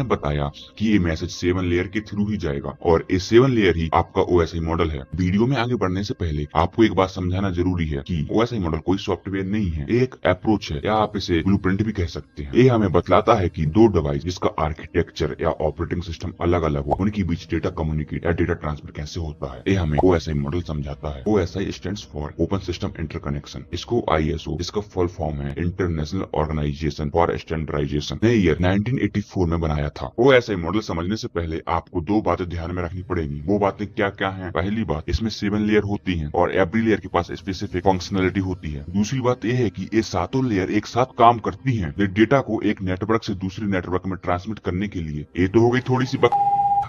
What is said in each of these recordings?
मैंने बताया कि ये मैसेज 7 लेयर के थ्रू ही जाएगा और ये 7 लेयर ही आपका OSI मॉडल है। वीडियो में आगे बढ़ने से पहले आपको एक बात समझाना जरूरी है कि OSI मॉडल कोई सॉफ्टवेयर नहीं है, एक अप्रोच है या आप इसे ब्लूप्रिंट भी कह सकते हैं। ये हमें बतलाता है कि दो डिवाइस जिसका आर्किटेक्चर या ऑपरेटिंग सिस्टम अलग अलग हो, उनके बीच डेटा कम्युनिकेट या डेटा ट्रांसफर कैसे होता है, ये हमें OSI मॉडल समझाता है। OSI stands for open system interconnection. इसको ISO, इसका फुल फॉर्म है इंटरनेशनल ऑर्गेनाइजेशन फॉर स्टैंडर्डाइजेशन, ने ईयर 1984 में बनाया था। OSI मॉडल समझने से पहले आपको दो बातें ध्यान में रखनी पड़ेगी। वो बातें क्या क्या हैं? पहली बात, इसमें 7 लेयर होती हैं और एवरी लेयर के पास स्पेसिफिक फंक्शनलिटी होती है। दूसरी बात यह है कि ये सातों लेयर एक साथ काम करती हैं डेटा को एक नेटवर्क से दूसरे नेटवर्क में ट्रांसमिट करने के लिए। ये तो हो गई थोड़ी सी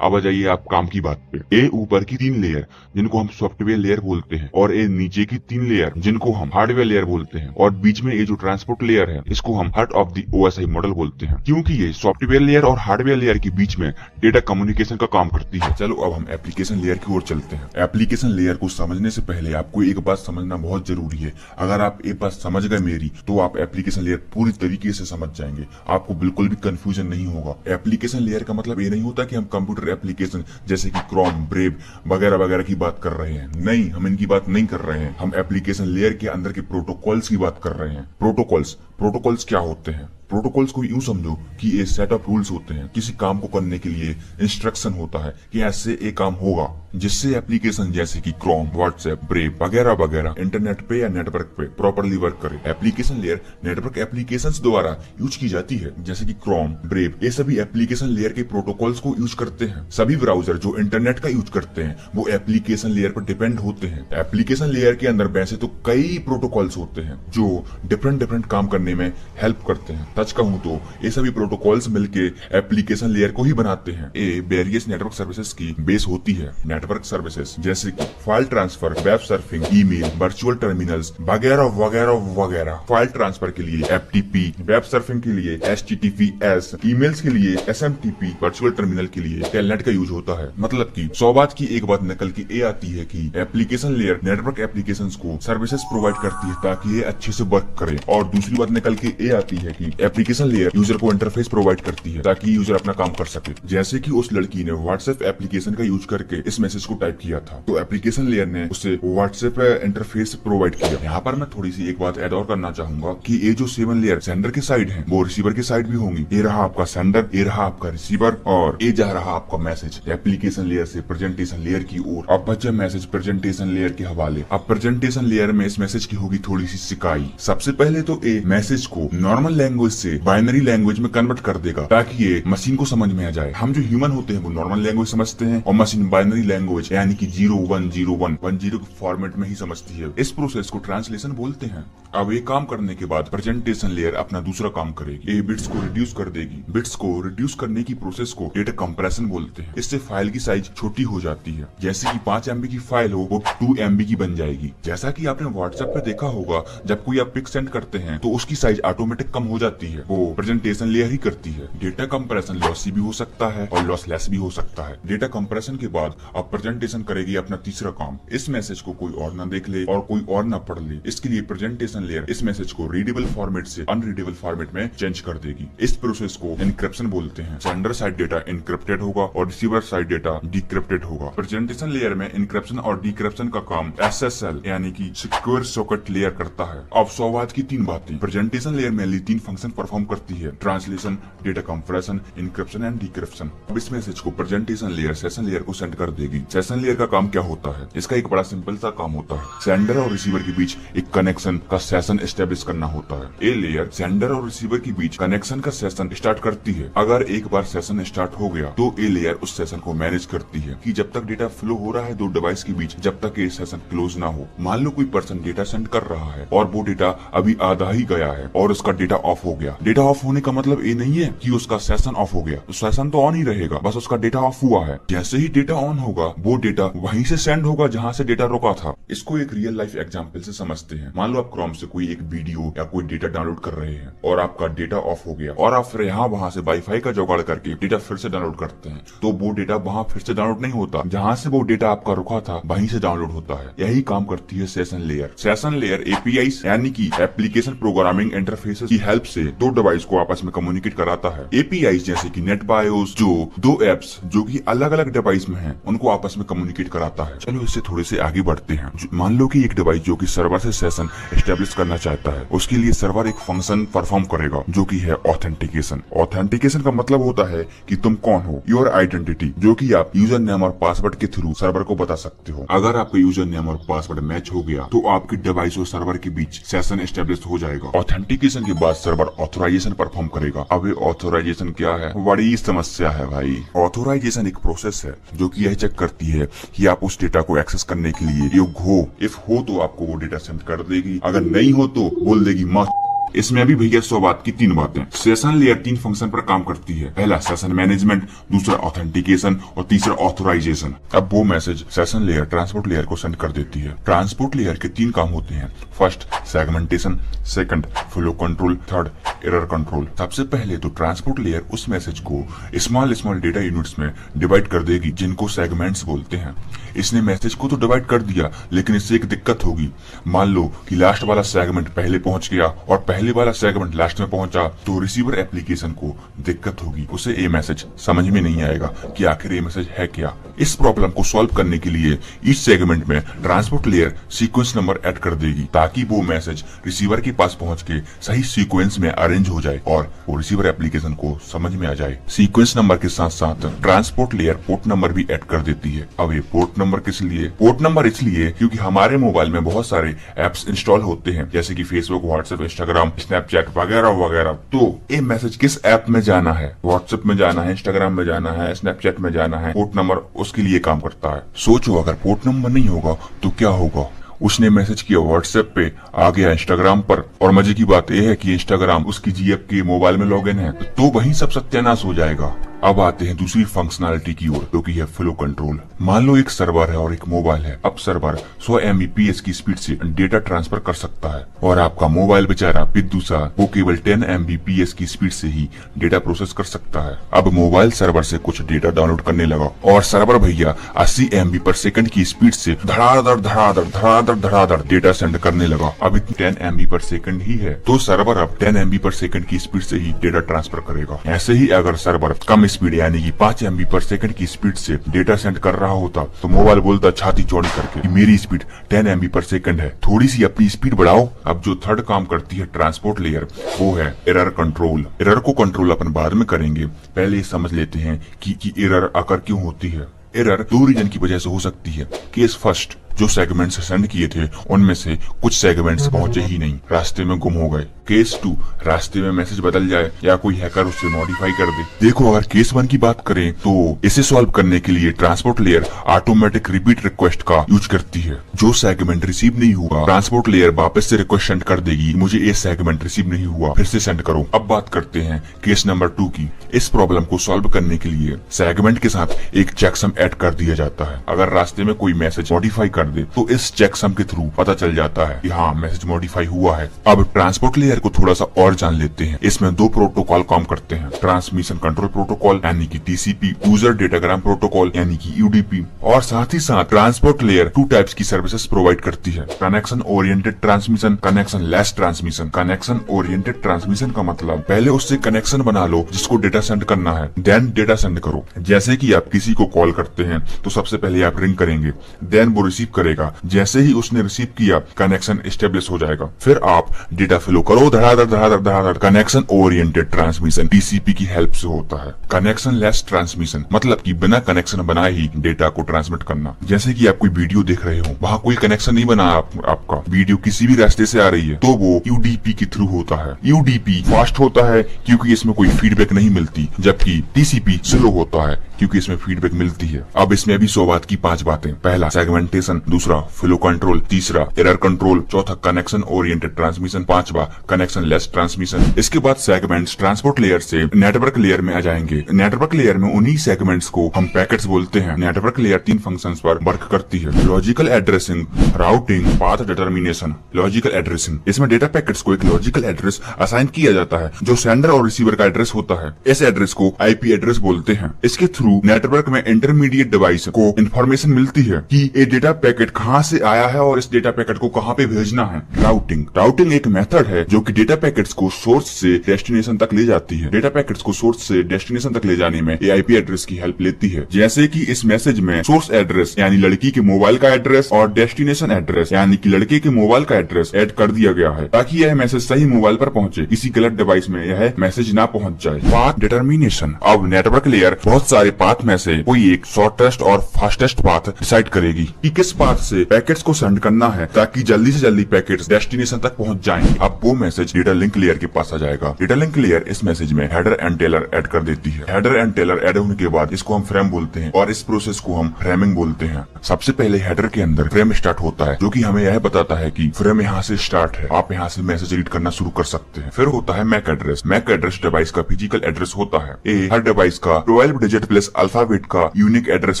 अब आ जाइए आप काम की बात पे। ए ऊपर की 3 लेयर जिनको हम सॉफ्टवेयर लेयर बोलते हैं और ए नीचे की 3 लेयर जिनको हम हार्डवेयर लेयर बोलते हैं और बीच में ये जो ट्रांसपोर्ट लेयर है इसको हम heart of the OSI model बोलते हैं, क्योंकि ये सॉफ्टवेयर लेयर और हार्डवेयर लेयर के बीच में डेटा कम्युनिकेशन का काम करती है। चलो अब हम एप्लीकेशन लेयर की ओर चलते हैं। एप्लीकेशन लेयर को समझने से पहले आपको एक बात समझना बहुत जरूरी है। अगर आप एक बात समझ गए मेरी तो आप एप्लीकेशन लेयर पूरी तरीके से समझ जाएंगे, आपको बिल्कुल भी कंफ्यूजन नहीं होगा। एप्लीकेशन लेयर का मतलब ये नहीं होता कि हम कंप्यूटर एप्लीकेशन जैसे कि क्रोम, ब्रेव वगैरह वगैरह की बात कर रहे हैं। नहीं, हम इनकी बात नहीं कर रहे हैं। हम एप्लीकेशन लेयर के अंदर के प्रोटोकॉल्स की बात कर रहे हैं। प्रोटोकॉल्स क्या होते हैं? प्रोटोकॉल्स को यूं समझो कि ये सेट ऑफ रूल्स होते हैं। किसी काम को करने के लिए इंस्ट्रक्शन होता है कि ऐसे एक काम होगा, जिससे एप्लीकेशन जैसे कि क्रोम, व्हाट्सएप, ब्रेव वगैरह वगैरह इंटरनेट पे या नेटवर्क पे प्रॉपर्ली वर्क करे। एप्लीकेशन लेयर नेटवर्क एप्लीकेशंस द्वारा यूज की जाती है, जैसे कि क्रोम, ब्रेव, ये सभी एप्लीकेशन लेयर के प्रोटोकॉल्स को यूज करते हैं। सभी ब्राउजर जो इंटरनेट का यूज करते हैं वो एप्लीकेशन लेयर पर डिपेंड होते हैं। एप्लीकेशन लेयर के अंदर वैसे तो कई प्रोटोकॉल्स होते हैं जो डिफरेंट काम करने में हेल्प करते हैं। सच कहूं तो ये सभी प्रोटोकॉल्स मिलके एप्लीकेशन लेयर को ही बनाते हैं। ये वेरियस नेटवर्क सर्विसेज की बेस होती है। नेटवर्क सर्विसेज जैसे कि file transfer, web surfing, email, virtual terminals वगैरह वगैरह वगैरह। फाइल ट्रांसफर के लिए FTP, वेब सर्फिंग के लिए HTTPS, ईमेल्स के लिए SMTP, वर्चुअल टर्मिनल के लिए टेलनेट का यूज होता है। मतलब कि 100 बात की एक बात निकल के ये आती है कि एप्लीकेशन लेयर नेटवर्क एप्लीकेशंस को सर्विसेज प्रोवाइड करती है ताकि ये अच्छे से वर्क करे, और दूसरी बात निकल के ये आती है कि एप्लीकेशन लेयर यूजर को इंटरफेस प्रोवाइड करती है ताकि यूजर अपना काम कर सके। जैसे कि उस लड़की ने व्हाट्सएप एप्लीकेशन का यूज करके इस मैसेज को टाइप किया था, तो एप्लीकेशन लेयर ने उसे व्हाट्सएप इंटरफेस प्रोवाइड किया। यहाँ पर मैं थोड़ी सी एक बात ऐड और करना चाहूंगा कि ये जो 7 लेयर सेंडर की साइड है वो रिसीवर की साइड भी होंगी। ये रहा आपका सेंडर, ये रहा आपका रिसीवर, और ये जा रहा आपका मैसेज एप्लीकेशन लेयर से प्रेजेंटेशन लेयर की ओर। अब बचा मैसेज प्रेजेंटेशन लेयर के हवाले। अब प्रेजेंटेशन लेयर में इस मैसेज की होगी थोड़ी सी सिकाई। सबसे पहले तो ये मैसेज को नॉर्मल लैंग्वेज से बाइनरी लैंग्वेज में कन्वर्ट कर देगा ताकि ये मशीन को समझ में आ जाए। हम जो ह्यूमन होते हैं वो नॉर्मल लैंग्वेज समझते हैं और मशीन बाइनरी लैंग्वेज यानी कि 010110 के फॉर्मेट में ही समझती है। इस प्रोसेस को ट्रांसलेशन बोलते हैं। अब ये काम करने के बाद प्रेजेंटेशन लेयर अपना दूसरा काम करेगी। ये बिट्स को रिड्यूस कर देगी। बिट्स को रिड्यूस करने की प्रोसेस को डेटा कंप्रेशन बोलते हैं। इससे फाइल की साइज छोटी हो जाती है। जैसे कि 5 MB की फाइल हो वो 2 MB की बन जाएगी। जैसा कि आपने व्हाट्सएप पे देखा होगा, जब कोई आप पिक सेंड करते हैं तो उसकी साइज ऑटोमेटिक कम हो जाती है। वो प्रेजेंटेशन लेयर ही करती है। डेटा कंप्रेशन लॉसी भी हो सकता है और लॉसलेस भी हो सकता है। डेटा कंप्रेशन के बाद अब प्रेजेंटेशन करेगी अपना तीसरा काम। इस मैसेज को कोई और ना देख ले और कोई और ना पढ़ ले, इसके लिए प्रेजेंटेशन लेयर इस मैसेज को रीडेबल फॉर्मेट से अनरीडेबल फॉर्मेट में चेंज कर देगी। इस प्रोसेस को एनक्रिप्शन बोलते हैं। सेंडर साइड डेटा एनक्रिप्टेड होगा और रिसीवर साइड डेटा डिक्रिप्टेड होगा। प्रेजेंटेशन लेयर में एनक्रिप्शन और डिक्रिप्शन का काम SSL यानी कि सिक्योर सॉकेट लेयर करता है। अब 100 बात की 3 बातें। प्रेजेंटेशन लेयर में 3 फंक्शन परफॉर्म करती है: translation, data compression, encryption and decryption. अब इस मैसेज को प्रेजेंटेशन लेयर सेशन लेयर को सेंड कर देगी। सेशन लेयर का काम क्या होता है? इसका एक बड़ा सिंपल सा काम होता है। सेंडर और रिसीवर के बीच एक कनेक्शन का सेशन एस्टेब्लिश करना होता है। ये लेयर सेंडर और रिसीवर के बीच कनेक्शन का सेशन स्टार्ट करती है। अगर एक बार सेशन स्टार्ट हो गया तो ये लेयर उस सेशन को मैनेज करती है कि जब तक डेटा फ्लो हो रहा है दो डिवाइस के बीच, जब तक ये सेशन क्लोज ना हो। मान लो कोई पर्सन डेटा सेंड कर रहा है और वो डेटा अभी आधा ही गया है और उसका डेटा ऑफ हो गया। डेटा ऑफ होने का मतलब ये नहीं है कि उसका सेशन ऑफ हो गया। सेशन तो ऑन ही रहेगा, बस उसका डेटा ऑफ हुआ है। जैसे ही डेटा ऑन होगा वो डेटा वहीं से सेंड होगा जहां से डेटा रुका था। इसको एक रियल लाइफ एग्जांपल से समझते हैं। मान लो आप क्रोम से कोई एक वीडियो या कोई डेटा डाउनलोड कर रहे हैं और आपका डेटा ऑफ हो गया और आप फिर यहाँ वहां से वाईफाई का जुगाड़ करके डेटा फिर से डाउनलोड करते हैं, तो वो डेटा वहां फिर से डाउनलोड नहीं होता। जहां से वो डेटा आपका रुका था वहीं से डाउनलोड होता है। यही काम करती है session layer. Session layer APIs यानी कि एप्लीकेशन प्रोग्रामिंग इंटरफेसेस की हेल्प से दो डिवाइस को आपस में कम्युनिकेट कराता है। एपीआई जैसे कि नेट बायोस जो दो एप्स जो कि अलग अलग डिवाइस में हैं उनको आपस में कम्युनिकेट कराता है। चलो इससे थोड़े से आगे बढ़ते हैं। मान लो कि एक डिवाइस जो कि सर्वर से सेशन एस्टेब्लिश करना चाहता है, उसके लिए सर्वर एक फंक्शन परफॉर्म करेगा जो कि है ऑथेंटिकेशन। ऑथेंटिकेशन का मतलब होता है कि तुम कौन हो, योर आइडेंटिटी, जो कि आप यूजर नेम और पासवर्ड के थ्रू सर्वर को बता सकते हो। अगर आपका यूजर नेम और पासवर्ड मैच हो गया तो आपके डिवाइस और सर्वर के बीच सेशन एस्टेब्लिश हो जाएगा। ऑथेंटिकेशन के बाद सर्वर ऑथोराइजेशन परफॉर्म करेगा। अब ये ऑथोराइजेशन क्या है, बड़ी समस्या है भाई। ऑथोराइजेशन एक प्रोसेस है जो कि यह चेक करती है कि आप उस डेटा को एक्सेस करने के लिए योग्य हो। इफ हो तो आपको वो डेटा सेंड कर देगी, अगर नहीं हो तो बोल देगी मत। इसमें भी भैया 100 बात की 3 बातें। सेशन लेयर 3 फंक्शन पर काम करती है। पहला सेशन मैनेजमेंट, दूसरा ऑथेंटिकेशन और तीसरा ऑथोराइजेशन। अब वो message session layer transport layer को सेंड कर देती है। ट्रांसपोर्ट लेयर के 3 काम होते हैं। First segmentation, second flow control, third error control. सबसे पहले तो ट्रांसपोर्ट लेयर उस मैसेज को स्मॉल डेटा यूनिट्स में डिवाइड कर देगी जिनको सेगमेंट्स बोलते हैं। इसने मैसेज को तो डिवाइड कर दिया, लेकिन इससे एक दिक्कत होगी। मान लो कि लास्ट वाला सेगमेंट पहले पहुंच गया और पहले वाला सेगमेंट लास्ट में पहुंचा तो रिसीवर एप्लीकेशन को दिक्कत होगी। उसे ये मैसेज समझ में नहीं आएगा कि आखिर ये मैसेज है क्या। इस प्रॉब्लम को सॉल्व करने के लिए इस सेगमेंट में transport layer sequence number add कर देगी ताकि वो मैसेज रिसीवर के पास पहुंच के सही सीक्वेंस में अरेंज हो जाए और वो रिसीवर एप्लीकेशन को समझ में आ जाए। सीक्वेंस नंबर के साथ साथ ट्रांसपोर्ट लेयर पोर्ट नंबर भी ऐड कर देती है। अब ये पोर्ट नंबर किस लिए? पोर्ट नंबर इसलिए क्योंकि हमारे मोबाइल में बहुत सारे एप्स इंस्टॉल होते हैं जैसे कि फेसबुक, व्हाट्सएप, इंस्टाग्राम, स्नैपचैट वगैरह वगैरह। तो ये मैसेज किस ऐप में जाना है, व्हाट्सएप में जाना है, इंस्टाग्राम में जाना है, स्नैपचैट में जाना है, पोर्ट नंबर उसके लिए काम करता है। सोचो अगर पोर्ट नंबर नहीं होगा तो क्या होगा। उसने मैसेज किया व्हाट्सएप पे, आ गया इंस्टाग्राम पर, और मजे की बात यह है कि इंस्टाग्राम उसकी जीएफ के मोबाइल में लॉगिन है, तो वहीं सब सत्यानाश हो जाएगा। अब आते हैं दूसरी फंक्शनैलिटी की ओर जो कि है फ्लो कंट्रोल। मान लो एक सर्वर है और एक मोबाइल है। अब सर्वर 100 Mbps की स्पीड से डेटा ट्रांसफर कर सकता है और आपका मोबाइल बेचारा बिद्दू सा वो केवल 10 Mbps की स्पीड से ही डेटा प्रोसेस कर सकता है। अब मोबाइल सर्वर से कुछ डेटा डाउनलोड करने लगा और सर्वर भैया 80 MB पर सेकंड की स्पीड से धड़ाधड़ डेटा सेंड करने लगा। अब इतनी 10 MB पर सेकंड ही है तो सर्वर अब 10 MB पर सेकंड की स्पीड से ही डेटा ट्रांसफर करेगा। ऐसे ही अगर सर्वर कम स्पीड यानी कि 5 MB पर सेकंड की स्पीड से डेटा सेंड कर रहा होता तो मोबाइल बोलता छाती चौड़ी करके कि मेरी स्पीड 10 MB पर सेकंड है, थोड़ी सी अपनी स्पीड बढ़ाओ। अब जो थर्ड काम करती है ट्रांसपोर्ट लेयर वो है एरर कंट्रोल। एरर को कंट्रोल अपन बाद में करेंगे, पहले समझ लेते हैं कि एरर आकर क्यों होती है। एरर 2 रीजन की वजह से हो सकती है। केस फर्स्ट, जो सेगमेंट्स सेंड किए थे उनमें से कुछ सेगमेंट्स पहुंचे ही नहीं, रास्ते में गुम हो गए। केस 2, रास्ते में मैसेज बदल जाए या कोई हैकर उससे मॉडिफाई कर दे। देखो अगर केस 1 की बात करें तो इसे सॉल्व करने के लिए transport layer automatic repeat request का यूज करती है। जो सेगमेंट रिसीव नहीं हुआ ट्रांसपोर्ट लेयर वापस से रिक्वेस्ट सेंड कर देगी, मुझे ये सेगमेंट रिसीव नहीं हुआ, फिर से सेंड करो। अब बात करते हैं केस नंबर 2 की। इस प्रॉब्लम को सॉल्व करने के लिए सेगमेंट के साथ एक चेकसम ऐड कर दिया जाता है। अगर रास्ते में कोई मैसेज मॉडिफाई कर दे तो इस चेकसम के थ्रू पता चल जाता है कि हाँ मैसेज मॉडिफाई हुआ है। अब ट्रांसपोर्ट लेयर को थोड़ा सा और जान लेते हैं। इसमें 2 प्रोटोकॉल काम करते हैं, ट्रांसमिशन कंट्रोल प्रोटोकॉल यानी कि TCP, यूजर डेटाग्राम प्रोटोकॉल यानी कि UDP, और साथ ही साथ ट्रांसपोर्ट लेयर 2 टाइप्स की सर्विसेज प्रोवाइड करती है, connection oriented transmission, connection less transmission. Connection oriented transmission का मतलब पहले उससे कनेक्शन बना लो जिसको डेटा सेंड करना है, देन डेटा सेंड करो। जैसे कि आप किसी को कॉल करते हैं तो सबसे पहले आप रिंग करेंगे, देन वो रिसीव करेगा। जैसे ही उसने रिसीव किया कनेक्शन एस्टेब्लिश हो जाएगा, फिर आप डेटा फ्लो करो धड़ाधड़। कनेक्शन ओरिएंटेड ट्रांसमिशन TCP की हेल्प से होता है। कनेक्शन लेस ट्रांसमिशन मतलब कि बिना कनेक्शन बनाए ही डेटा को ट्रांसमिट करना। जैसे कि आप कोई वीडियो देख रहे हो, वहाँ कोई कनेक्शन नहीं बना आपका, वीडियो किसी भी रास्ते से आ रही है तो वो UDP के थ्रू होता है। UDP फास्ट होता है क्योंकि इसमें कोई फीडबैक नहीं मिलती, जबकि TCP स्लो होता है क्योंकि इसमें फीडबैक मिलती है। अब इसमें भी 100 बात की 5 बातें। पहला सेगमेंटेशन, दूसरा फ्लो कंट्रोल, तीसरा एरर कंट्रोल, चौथा कनेक्शन ओरिएंटेड ट्रांसमिशन, पांचवा कनेक्शन लेस ट्रांसमिशन। इसके बाद सेगमेंट्स ट्रांसपोर्ट लेयर से नेटवर्क लेयर में आ जाएंगे। नेटवर्क लेयर में उन्हीं सेगमेंट्स को हम पैकेट्स बोलते हैं। नेटवर्क लेयर 3 फंक्शंस पर वर्क करती है, logical addressing, routing, path determination. Logical addressing, इसमें डेटा पैकेट्स को एक लॉजिकल एड्रेस असाइन किया जाता है जो सेंडर और रिसीवर का एड्रेस होता है। इस एड्रेस को IP एड्रेस बोलते हैं। इसके थ्रू नेटवर्क में इंटरमीडिएट डिवाइस को इंफॉर्मेशन मिलती है कि ये डेटा पैकेट कहाँ से आया है और इस डेटा पैकेट को कहाँ पे भेजना है। राउटिंग एक मेथड है जो जो कि डेटा पैकेट्स को सोर्स से डेस्टिनेशन तक ले जाती है। डेटा पैकेट्स को सोर्स से डेस्टिनेशन तक ले जाने में ये आईपी एड्रेस की हेल्प लेती है। जैसे कि इस मैसेज में सोर्स एड्रेस यानी लड़की के मोबाइल का एड्रेस और डेस्टिनेशन एड्रेस यानी कि लड़के के मोबाइल का एड्रेस ऐड कर दिया गया है, ताकि यह मैसेज सही मोबाइल पर पहुंचे, किसी गलत डिवाइस में यह मैसेज ना पहुंच जाए। Path determination. अब नेटवर्क लेयर बहुत सारे पाथ में से कोई एक शॉर्टेस्ट और फास्टेस्ट पाथ डिसाइड करेगी कि किस पाथ से पैकेट्स को सेंड करना है, ताकि जल्दी से जल्दी पैकेट्स डेस्टिनेशन तक पहुंच जाएं। अब वो मैसेज डेटा लिंक लेयर के पास आ जाएगा। डेटा लिंक लेयर इस मैसेज में हेडर एंड टेलर ऐड कर देती है। हेडर एंड टेलर ऐड होने के बाद इसको हम फ्रेम बोलते हैं और इस प्रोसेस को हम फ्रेमिंग बोलते हैं। सबसे पहले हेडर के अंदर फ्रेम स्टार्ट होता है, जो कि हमें यह बताता है कि फ्रेम यहाँ से स्टार्ट है, आप यहाँ से मैसेज रीड करना शुरू कर सकते हैं। फिर होता है MAC address. MAC address device का फिजिकल एड्रेस होता है। ए हर डिवाइस का 12 डिजिट प्लस अल्फाबेट का यूनिक एड्रेस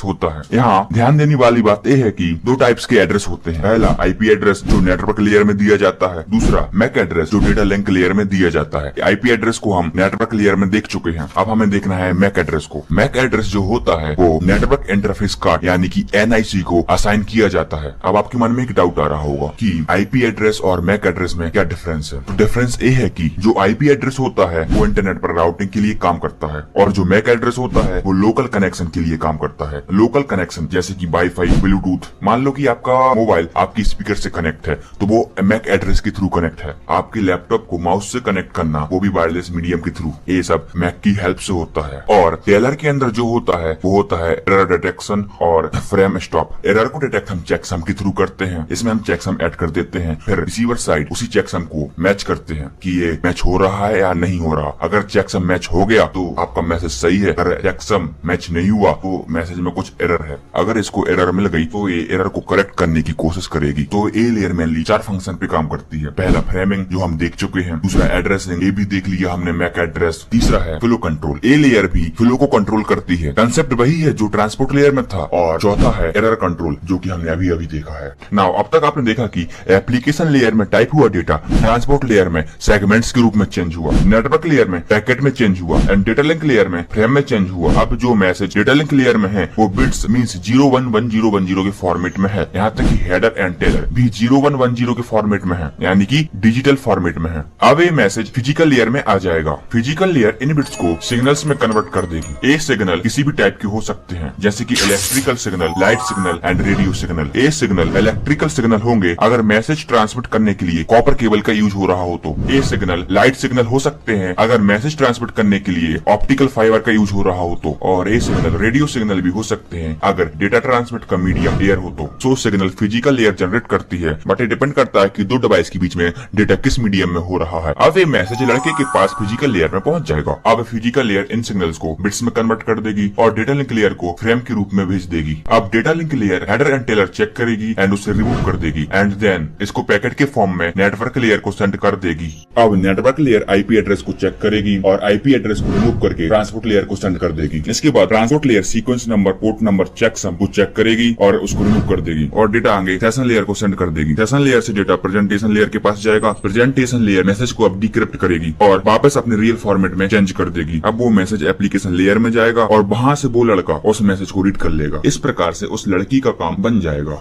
होता है। यहाँ ध्यान देने वाली बात यह है कि दो टाइप्स के एड्रेस होते हैं। पहला आईपी एड्रेस जो नेटवर्क लेयर में दिया जाता है, दूसरा मैक एड्रेस जो डेटा लिंक लेयर में दिया जाता है। आईपी एड्रेस को हम नेटवर्क लेयर में देख चुके हैं, अब हमें देखना है मैक एड्रेस को। मैक एड्रेस जो होता है वो नेटवर्क इंटरफेस कार्ड यानी कि एनआईसी को असाइन किया जाता है। अब आपके मन में एक डाउट आ रहा होगा कि आईपी एड्रेस और मैक एड्रेस में क्या डिफरेंस है। तो डिफरेंस ये है कि जो आईपी एड्रेस होता है वो इंटरनेट पर राउटिंग के लिए काम करता है, और जो मैक एड्रेस होता है वो लोकल कनेक्शन के लिए काम करता है। लोकल कनेक्शन जैसे कि वाईफाई, ब्लूटूथ। मान लो कि आपका मोबाइल आपकी स्पीकर से कनेक्ट है, तो वो मैक एड्रेस के थ्रू कनेक्ट है। आपके लैपटॉप को माउस से कनेक्ट करना, वो भी वायरलेस मीडियम के थ्रू। ये सब मैक की हेल्प से होता है। और टेलर के अंदर जो होता है वो होता है एरर डिटेक्शन और फ्रेम स्टॉप। एरर को डिटेक्ट हम चेकसम के थ्रू करते हैं। इसमें हम चेकसम ऐड कर देते हैं, फिर रिसीवर साइड उसी चेकसम को मैच करते हैं कि ये मैच हो रहा है या नहीं हो रहा। अगर चेकसम मैच हो गया तो आपका मैसेज सही है, अगर चेकसम मैच नहीं हुआ तो मैसेज में कुछ एरर है। अगर इसको एरर मिल गई तो ये एरर को करेक्ट करने की कोशिश करेगी। तो ए लेयर मेनली 4 फंक्शन पे काम करती है। पहला फ्रेमिंग जो हम देख चुके हैं, दूसरा एड्रेसिंग, ये भी देख लिया हमने मैक एड्रेस, तीसरा है फ्लो कंट्रोल। ए लेयर भी फ्लो को कंट्रोल करती है, कंसेप्ट वही है जो ट्रांसपोर्ट लेयर में था। और चौथा है एरर कंट्रोल, जो कि हमने अभी देखा है। नाउ अब तक आपने देखा कि एप्लीकेशन लेयर में टाइप हुआ डेटा ट्रांसपोर्ट लेयर में सेगमेंट्स के रूप में चेंज हुआ, नेटवर्क लेयर में पैकेट में चेंज हुआ, एंड डेटा लिंक लेयर में फ्रेम में चेंज हुआ। अब जो मैसेज डेटा लिंक लेयर में है वो बिट्स मींस 011010 के फॉर्मेट में है। यहाँ तक कि हेडर एंड टेलर भी 0110 के फॉर्मेट में है, यानी कि डिजिटल फॉर्मेट में है। अब ये मैसेज फिजिकल लेयर में आ जाएगा। फिजिकल लेयर इन बिट्स को सिग्नल्स में कन्वर्ट कर देगी। ए सिग्नल किसी भी टाइप के हो सकते हैं, जैसे कि electrical signal, light signal and radio signal. A signal electrical signal होंगे अगर मैसेज ट्रांसमिट करने के लिए कॉपर केबल का यूज हो रहा हो तो। ए सिग्नल लाइट सिग्नल हो सकते हैं अगर मैसेज ट्रांसमिट करने के लिए ऑप्टिकल फाइबर का यूज हो रहा हो तो। और ए सिग्नल रेडियो सिग्नल भी हो सकते हैं अगर डेटा ट्रांसमिट का मीडियम एयर हो तो। सो सिग्नल फिजिकल लेयर जनरेट करती है, बट ये डिपेंड करता है कि दो डिवाइस के बीच में डेटा किस मीडियम में हो रहा है। अब ये मैसेज लड़के के पास फिजिकल लेयर में पहुंच जाएगा। अब फिजिकल लेयर इन सिग्नल्स को बिट्स में कन्वर्ट कर देगी और डेटा लिंक लेयर को फ्रेम के रूप में भेज देगी। अब data link layer header and trailer check करेगी एंड उसे रिमूव कर देगी, एंड देन इसको पैकेट के फॉर्म में नेटवर्क लेयर को सेंड कर देगी। अब नेटवर्क लेयर आईपी एड्रेस को चेक करेगी और आईपी एड्रेस को रिमूव करके ट्रांसपोर्ट लेयर को सेंड कर देगी। इसके बाद transport layer sequence number, port number, checksum को चेक करेगी और उसको रिमूव कर देगी और डेटा आगे सेशन लेयर को सेंड कर देगी। सेशन लेयर से डेटा प्रेजेंटेशन लेयर के पास जाएगा। प्रेजेंटेशन लेयर मैसेज को अब डिक्रिप्ट करेगी और वापस अपने रियल फॉर्मेट में चेंज कर देगी। अब वो मैसेज एप्लीकेशन लेयर में जाएगा और वहां से वो लड़का उस मैसेज को रीड कर लेगा। इस प्रकार से उस लड़की का काम बन जाएगा।